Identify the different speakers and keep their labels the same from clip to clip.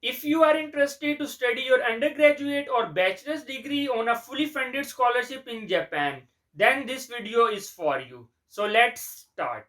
Speaker 1: If you are interested to study your undergraduate or bachelor's degree on a fully funded scholarship in Japan, then this video is for you. So let's start.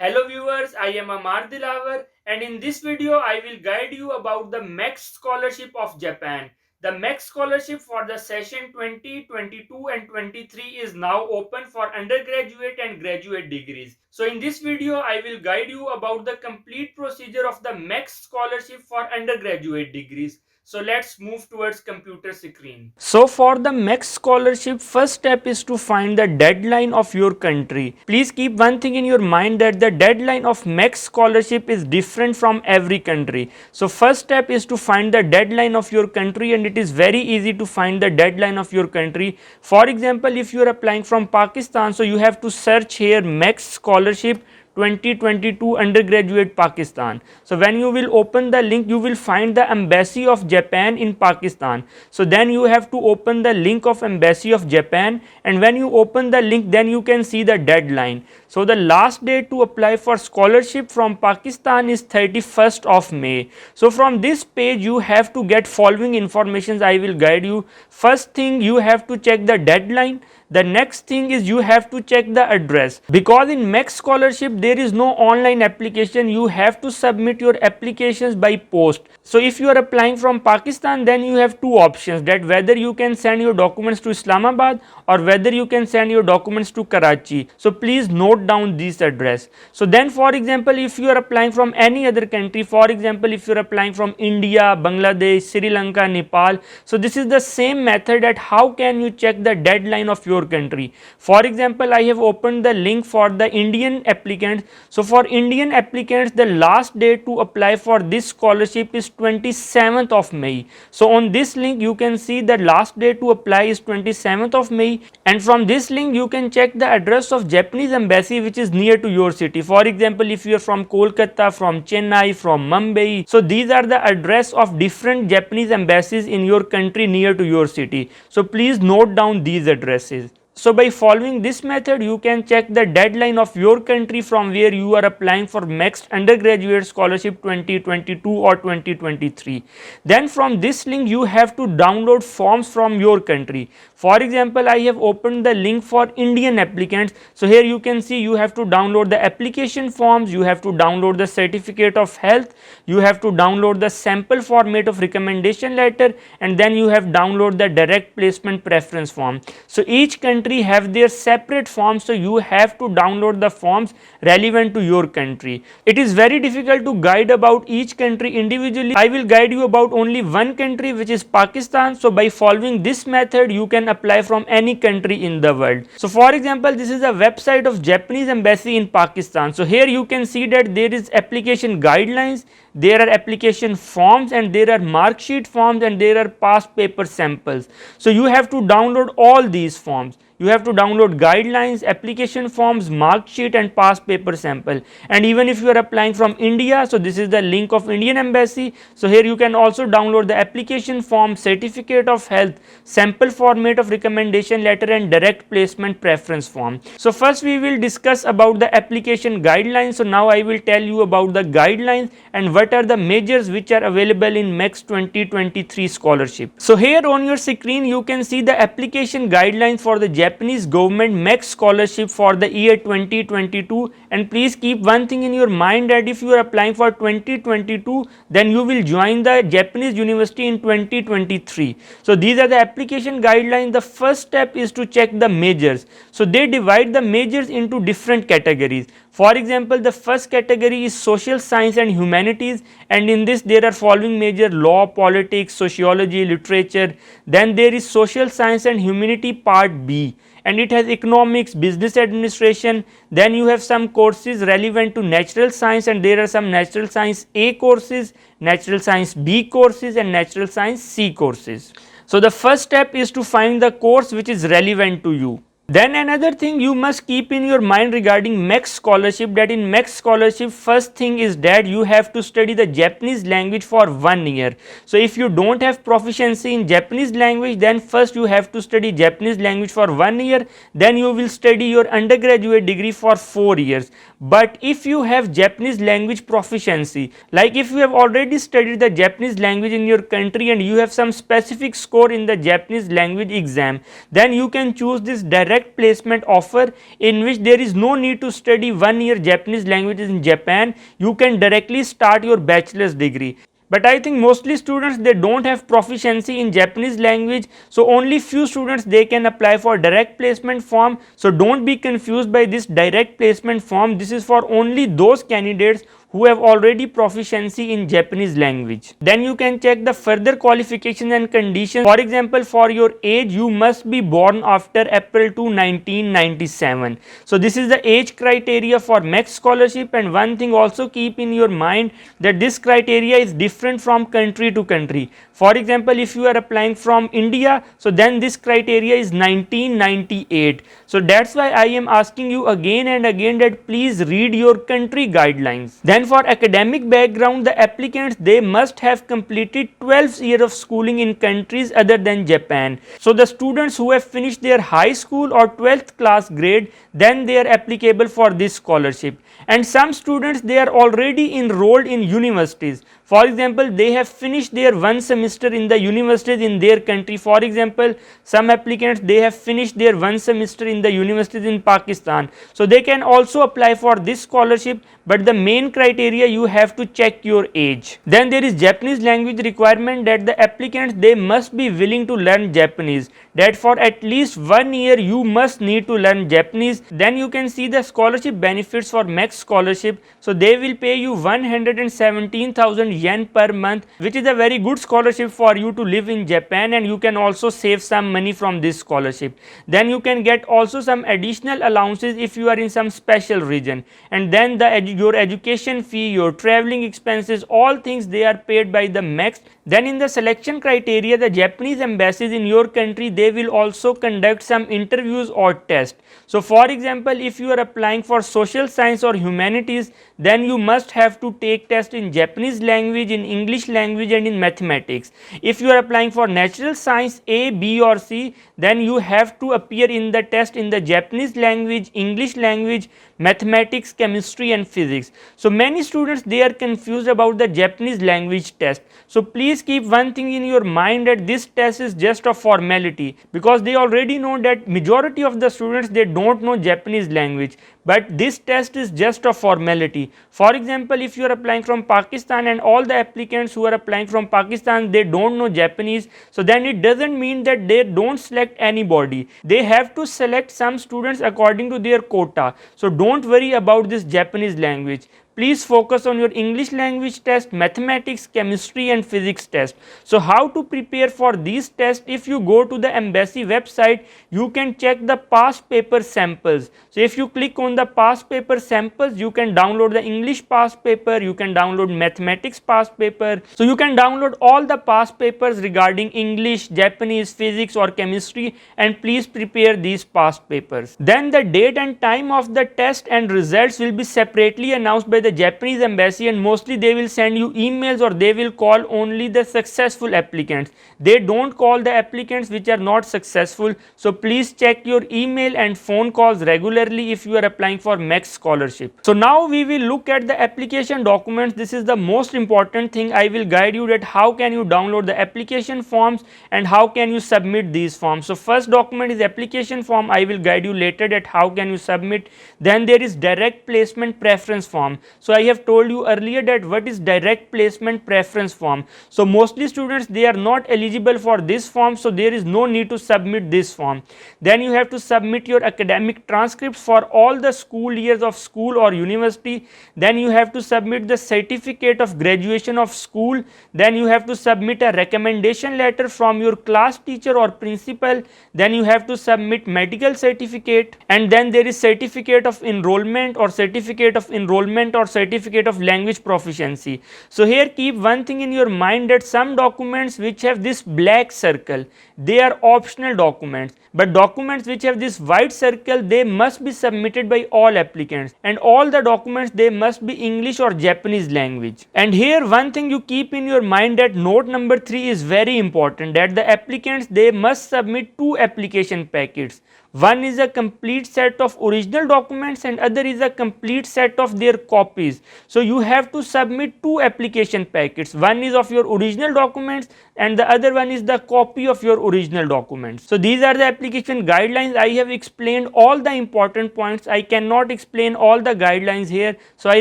Speaker 1: Hello viewers, I am Amar Dilavar, and in this video I will guide you about the MEXT Scholarship of Japan. The MEXT Scholarship for the session 2022 and 23 is now open for undergraduate and graduate degrees. So in this video I will guide you about the complete procedure of the MEXT Scholarship for undergraduate degrees. So let's move towards computer screen. So for the MEXT scholarship, first step is to find the deadline of your country. Please keep one thing in your mind, that the deadline of MEXT scholarship is different from every country. So first step is to find the deadline of your country, and it is very easy to find the deadline of your country. For example, if you are applying from Pakistan, so you have to search here MEXT scholarship 2022 undergraduate Pakistan. So when you will open the link, you will find the embassy of Japan in Pakistan. So then you have to open the link of embassy of Japan, and when you open the link, then you can see the deadline. So the last date to apply for scholarship from Pakistan is 31st of May. So from this page you have to get following informations. I will guide you. First thing, you have to check the deadline. The next thing is you have to check the address, because in MEXT scholarship there is no online application. You have to submit your applications by post. So if you are applying from Pakistan, then you have two options, that whether you can send your documents to Islamabad or whether you can send your documents to Karachi. So please note down this address. So then, for example, if you are applying from any other country, for example if you are applying from India, Bangladesh, Sri Lanka, Nepal, so this is the same method, that how can you check the deadline of your country. For example, I have opened the link for the Indian applicants. So for Indian applicants, the last date to apply for this scholarship is 27th of May. So on this link you can see the last date to apply is 27th of May, and from this link you can check the address of Japanese embassy which is near to your city. For example, if you are from Kolkata, from Chennai, from Mumbai, so these are the address of different Japanese embassies in your country near to your city. So please note down these addresses. So by following this method, you can check the deadline of your country from where you are applying for MEXT undergraduate scholarship 2022 or 2023. Then from this link you have to download forms from your country. For example, I have opened the link for Indian applicants. So here you can see you have to download the application forms, you have to download the certificate of health, you have to download the sample format of recommendation letter, and then you have download the direct placement preference form. So each country have their separate forms, so you have to download the forms relevant to your country. It is very difficult to guide about each country individually. I will guide you about only one country, which is Pakistan. So by following this method you can apply from any country in the world. So for example, this is a website of Japanese embassy in Pakistan. So here you can see that there is application guidelines, there are application forms, and there are mark sheet forms, and there are past paper samples. So you have to download all these forms. You have to download guidelines, application forms, mark sheet, and past paper sample. And even if you are applying from India, so this is the link of Indian embassy. So here you can also download the application form, certificate of health, sample format of recommendation letter, and direct placement preference form. So first we will discuss about the application guidelines. So now I will tell you about the guidelines and what are the majors which are available in MEXT 2023 scholarship. So here on your screen you can see the application guidelines for the Japanese government MEXT scholarship for the year 2022, and please keep one thing in your mind, that if you are applying for 2022, then you will join the Japanese university in 2023. So these are the application guidelines. The first step is to check the majors. So they divide the majors into different categories. For example, the first category is social science and humanities, and in this there are following major: law, politics, sociology, literature. Then there is social science and humanity part B, and it has economics, business administration. Then you have some courses relevant to natural science, and there are some natural science A courses, natural science B courses, and natural science C courses. So the first step is to find the course which is relevant to you. Then another thing you must keep in your mind regarding MEXT scholarship, that in MEXT scholarship first thing is that you have to study the Japanese language for 1 year. So if you don't have proficiency in Japanese language, then first you have to study Japanese language for 1 year, then you will study your undergraduate degree for 4 years. But if you have Japanese language proficiency, like if you have already studied the Japanese language in your country and you have some specific score in the Japanese language exam, then you can choose this direct placement offer, in which there is no need to study 1 year Japanese language in Japan. You can directly start your bachelor's degree. But I think mostly students, they don't have proficiency in Japanese language, so only few students they can apply for direct placement form. So don't be confused by this direct placement form. This is for only those candidates who have already proficiency in Japanese language. Then you can check the further qualifications and conditions. For example, for your age, you must be born after April 2, 1997. So this is the age criteria for MEXT scholarship. And one thing also keep in your mind, that this criteria is different from country to country. For example, if you are applying from India, so then this criteria is 1998. So that's why I am asking you again and again that please read your country guidelines. Then for academic background, the applicants, they must have completed 12th year of schooling in countries other than Japan. So the students who have finished their high school or 12th class grade, then they are applicable for this scholarship. And some students, they are already enrolled in universities. For example, they have finished their one semester in the universities in their country. For example, some applicants, they have finished their one semester in the universities in Pakistan. So they can also apply for this scholarship, but the main criteria, you have to check your age. Then there is Japanese language requirement, that the applicants, they must be willing to learn Japanese, that for at least 1 year you must need to learn Japanese. Then you can see the scholarship benefits for MEXT scholarship. So they will pay you 117,000 yen per month, which is a very good scholarship for you to live in Japan, and you can also save some money from this scholarship. Then you can get also some additional allowances if you are in some special region. And then your education fee, your traveling expenses, all things, they are paid by the MEXT. Then in the selection criteria, the Japanese embassies in your country, they will also conduct some interviews or tests. So for example, if you are applying for social science or humanities, then you must have to take test in Japanese language, in English language, and in mathematics. If you are applying for natural science A, B or C, then you have to appear in the test in the Japanese language, English language, mathematics, chemistry and physics. So many students, they are confused about the Japanese language test. So please keep one thing in your mind, that this test is just a formality, because they already know that majority of the students, they don't know Japanese language, but this test is just a formality. For example, if you are applying from Pakistan and all the applicants who are applying from Pakistan, they don't know Japanese, so then it doesn't mean that they don't select anybody. They have to select some students according to their quota. So don't worry about this Japanese language. Please focus on your English language test, mathematics, chemistry and physics test. So how to prepare for these tests? If you go to the embassy website, you can check the past paper samples. So if you click on the past paper samples, you can download the English past paper, you can download mathematics past paper. So you can download all the past papers regarding English, Japanese, physics or chemistry, and please prepare these past papers. Then the date and time of the test and results will be separately announced by the Japanese embassy, and mostly they will send you emails, or they will call only the successful applicants. They don't call the applicants which are not successful. So please check your email and phone calls regularly if you are applying for MEXT scholarship. So now we will look at the application documents. This is the most important thing. I will guide you that how can you download the application forms and how can you submit these forms. So first document is application form. I will guide you later that how can you submit. Then there is direct placement preference form. So I have told you earlier that what is direct placement preference form. So mostly students, they are not eligible for this form, so there is no need to submit this form. Then you have to submit your academic transcripts for all the school years of school or university. Then you have to submit the certificate of graduation of school. Then you have to submit a recommendation letter from your class teacher or principal. Then you have to submit medical certificate, and then there is certificate of enrollment or certificate of enrollment or certificate of language proficiency. So here keep one thing in your mind, that some documents which have this black circle, they are optional documents, but documents which have this white circle, they must be submitted by all applicants, and all the documents, they must be English or Japanese language. And here one thing you keep in your mind, that note number 3 is very important, that the applicants, they must submit 2 application packets. One is a complete set of original documents and other is a complete set of their copies. So you have to submit 2 application packets. One is of your original documents and the other one is the copy of your original documents. So these are the application guidelines. I have explained all the important points. I cannot explain all the guidelines here. So I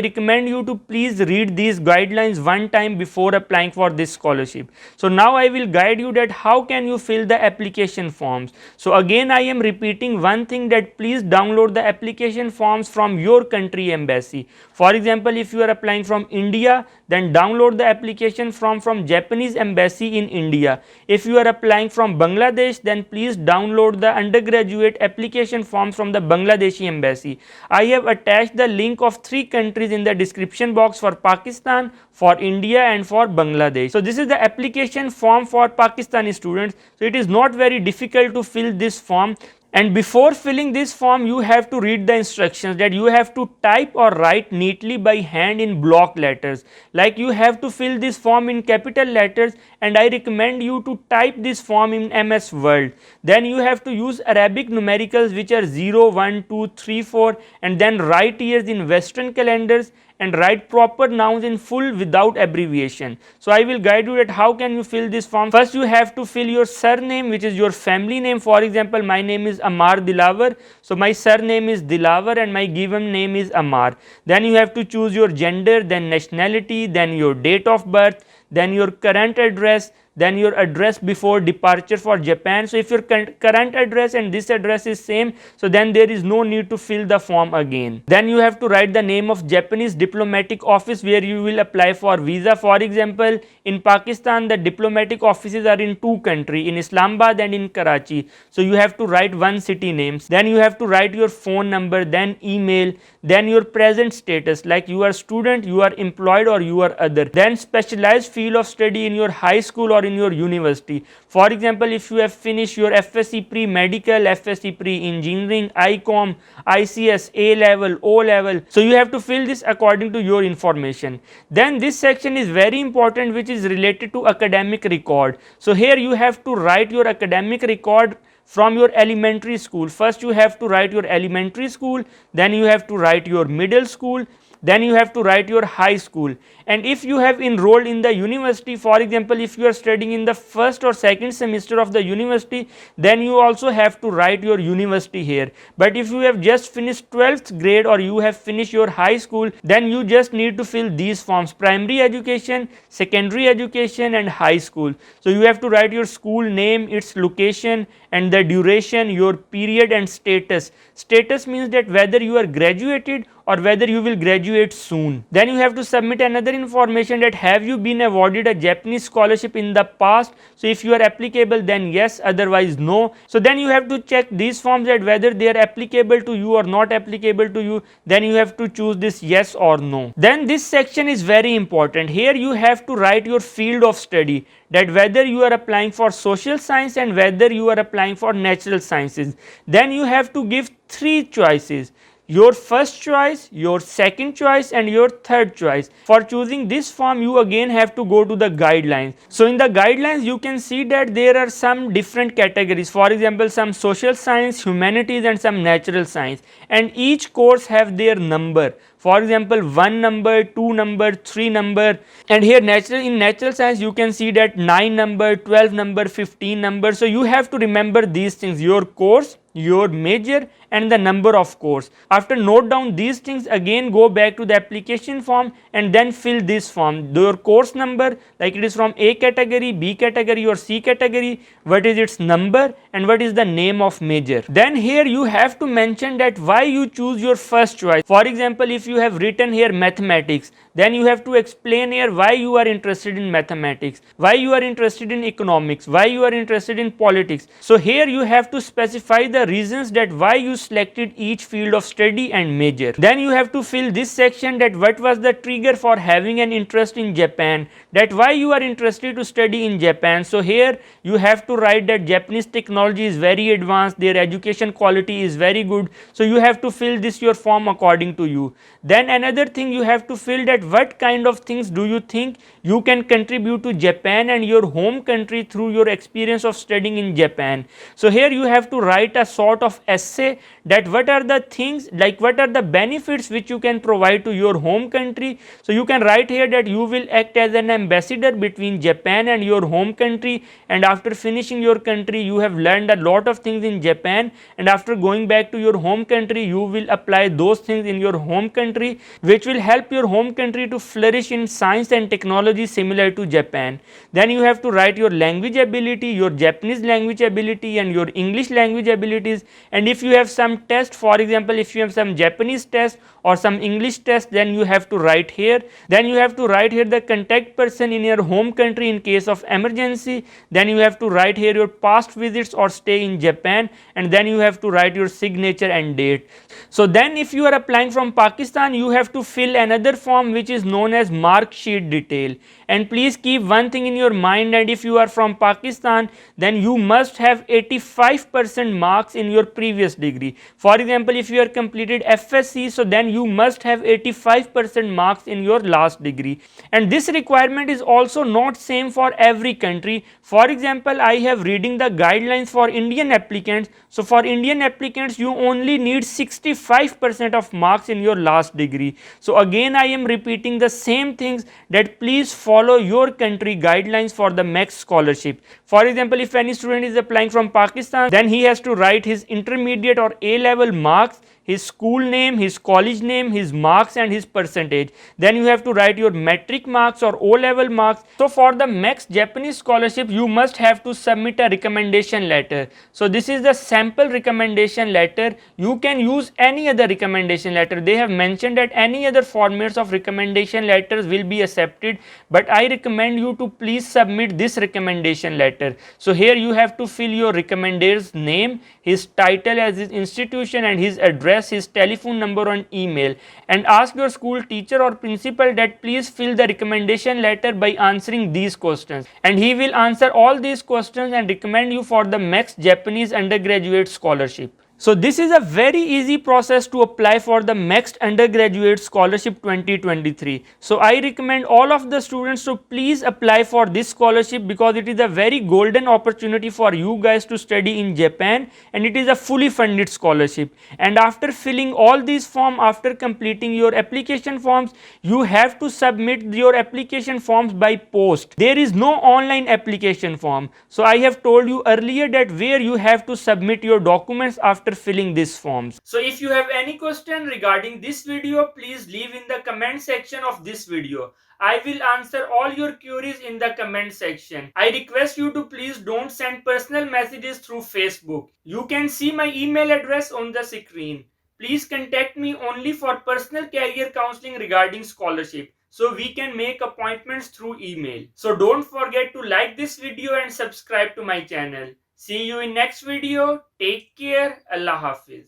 Speaker 1: recommend you to please read these guidelines one time before applying for this scholarship. So now I will guide you that how can you fill the application forms. So again I am repeating one thing, that please download the application forms from your country embassy. For example, if you are applying from India, then download the application form from Japanese embassy in India. If you are applying from Bangladesh, then please download the undergraduate application forms from the Bangladeshi embassy. I have attached the link of 3 countries in the description box for Pakistan, for India and for Bangladesh. So this is the application form for Pakistani students. So it is not very difficult to fill this form. And before filling this form, you have to read the instructions, that you have to type or write neatly by hand in block letters. Like you have to fill this form in capital letters, and I recommend you to type this form in MS Word. Then you have to use Arabic numericals, which are 0, 1, 2, 3, 4, and then write years in Western calendars and write proper nouns in full without abbreviation. So I will guide you at how can you fill this form. First you have to fill your surname, which is your family name. For example, my name is Amar Dilawar, so my surname is Dilawar and my given name is Amar. Then you have to choose your gender, then nationality, then your date of birth, then your current address, then your address before departure for Japan. So if your current address and this address is same, so then there is no need to fill the form again. Then you have to write the name of Japanese diplomatic office where you will apply for visa. For example, in Pakistan the diplomatic offices are in 2 countries, in Islamabad and in Karachi. So you have to write 1 city names. Then you have to write your phone number, then email, then your present status, like you are student, you are employed or you are other. Then specialized field of study in your high school or in your university. For example, if you have finished your FSC pre-medical, FSC pre-engineering, ICOM, ICS, A level, O level, so you have to fill this according to your information. Then this section is very important, which is related to academic record. So here you have to write your academic record from your elementary school. First you have to write your elementary school, then you have to write your middle school, then you have to write your high school. And if you have enrolled in the university, for example, if you are studying in the first or second semester of the university, then you also have to write your university here. But if you have just finished 12th grade or you have finished your high school, then you just need to fill these forms: primary education, secondary education and high school. So you have to write your school name, its location and the duration, your period and status. Status means that whether you are graduated or whether you will graduate soon. Then you have to submit another information, that have you been awarded a Japanese scholarship in the past. So if you are applicable, then yes, otherwise no. So then you have to check these forms, that whether they are applicable to you or not applicable to you. Then you have to choose this yes or no. Then this section is very important. Here you have to write your field of study, that whether you are applying for social science and whether you are applying for natural sciences. Then you have to give 3 choices: your first choice, your second choice and your third choice. For choosing this form, you again have to go to the guidelines. So in the guidelines you can see that there are some different categories. For example, some social science, humanities and some natural science, and each course have their number. For example, 1 number, 2 number, 3 number, and here in natural science you can see that 9 number, 12 number, 15 number. So you have to remember these things: your course, your major and the number of course. After note down these things, again go back to the application form and then fill this form: your course number, like it is from A category, B category or C category, what is its number and what is the name of major. Then here you have to mention that why you choose your first choice. For example, if you have written here mathematics, then you have to explain here why you are interested in mathematics, why you are interested in economics, why you are interested in politics. So here you have to specify the reasons that why you selected each field of study and major. Then you have to fill this section, that what was the trigger for having an interest in Japan, that why you are interested to study in Japan. So here you have to write that Japanese technology is very advanced, their education quality is very good. So you have to fill this your form according to you. Then another thing you have to fill, that what kind of things do you think you can contribute to Japan and your home country through your experience of studying in Japan. So here you have to write a sort of essay, that what are the things, like what are the benefits which you can provide to your home country. So you can write here that you will act as an ambassador between Japan and your home country, and after finishing your country you have learned a lot of things in Japan, and after going back to your home country you will apply those things in your home country, which will help your home country to flourish in science and technology similar to Japan. Then you have to write your language ability, your Japanese language ability and your English language abilities, and if you have some test, for example if you have some Japanese test or some English test, then you have to write here. Then you have to write here the contact person in your home country in case of emergency. Then you have to write here your past visits or stay in Japan, and then you have to write your signature and date. So then if you are applying from Pakistan, you have to fill another form which is known as mark sheet detail. And please keep one thing in your mind, that if you are from Pakistan, then you must have 85% marks in your previous degree. For example, if you are completed FSc, so then you must have 85% marks in your last degree. And this requirement is also not same for every country. For example, I have reading the guidelines for Indian applicants. So for Indian applicants you only need 65% of marks in your last degree. So again I am repeating the same things, that please follow your country guidelines for the MEXT scholarship. For example, if any student is applying from Pakistan, then he has to write his intermediate or A level marks, his school name, his college name, his marks and his percentage. Then you have to write your metric marks or O level marks. So for the MEXT Japanese scholarship you must have to submit a recommendation letter. So this is the sample recommendation letter. You can use any other recommendation letter. They have mentioned that any other formats of recommendation letters will be accepted, but I recommend you to please submit this recommendation letter. So here you have to fill your recommender's name, his title as his institution and his address, his telephone number and email, and ask your school teacher or principal that please fill the recommendation letter by answering these questions, and he will answer all these questions and recommend you for the MEXT Japanese undergraduate scholarship. So this is a very easy process to apply for the MEXT Undergraduate Scholarship 2023. So I recommend all of the students to please apply for this scholarship, because it is a very golden opportunity for you guys to study in Japan, and it is a fully funded scholarship. And after filling all these forms, after completing your application forms, you have to submit your application forms by post. There is no online application form. So I have told you earlier that where you have to submit your documents after filling these forms. So if you have any question regarding this video, please leave in the comment section of this video. I will answer all your queries in the comment section. I request you to please don't send personal messages through Facebook. You can see my email address on the screen. Please contact me only for personal career counseling regarding scholarship, so we can make appointments through email. So don't forget to like this video and subscribe to my channel. See you in next video. Take care. Allah Hafiz.